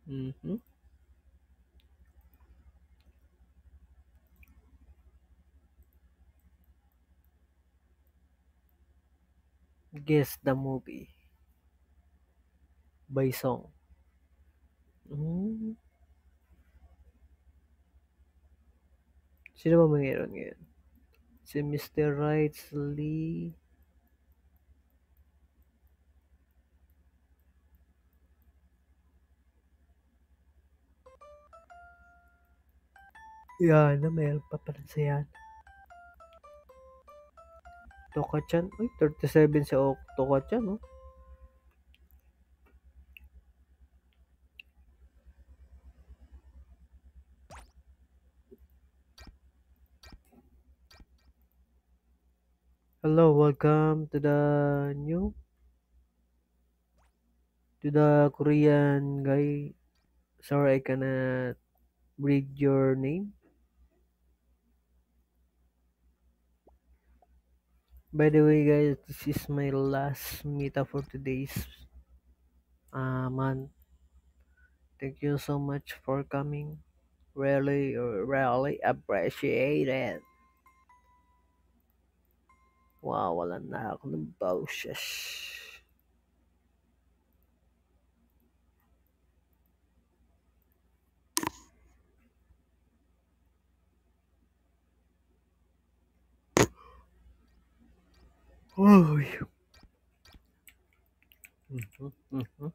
Mhm. Guess the movie by song. Hmm. Sino ba mayroon ngayon? Si Mr. Rightsley. Yan na, mayroon pa pala siya. Toka-chan. Uy, 37 si Toka-chan, oh. Hello, welcome to the Korean guy. Sorry, I cannot read your name. By the way, guys, this is my last meetup for today's month. Thank you so much for coming. Really, really appreciate it. Wow, wala na ako ng boses. Uy. Mhm, mhm.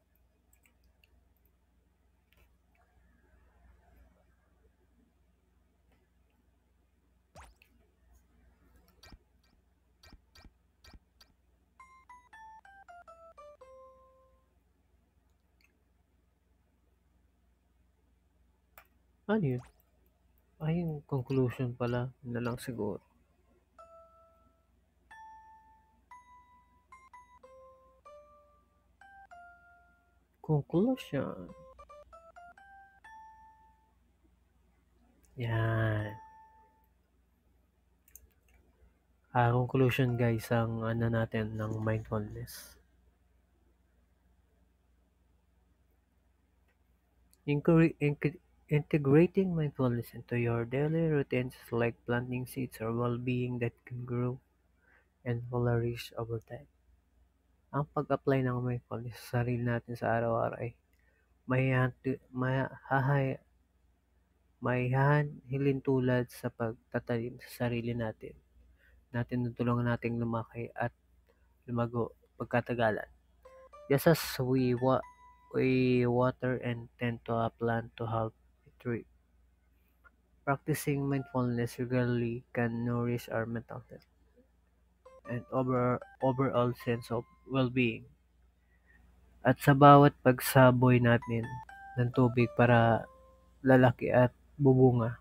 Ano yun? Ay, yung conclusion pala. Yun na lang siguro. Conclusion. Yan. Conclusion guys, ang ano natin ng mindfulness. Integrating mindfulness into your daily routines is like planting seeds or well-being that can grow and flourish over time. Ang pag-apply ng mindfulness sa sarili natin sa araw-araw ay may hahay may hilintulad sa pagtatanim sa sarili natin na tinutulungan nating lumaki at lumago pagkatagalan. Just as we water and tend to a plant to help it thrive. Practicing mindfulness regularly can nourish our mental health and overall sense of well-being. At sa bawat pagsaboy natin ng tubig para lalaki at bubunga,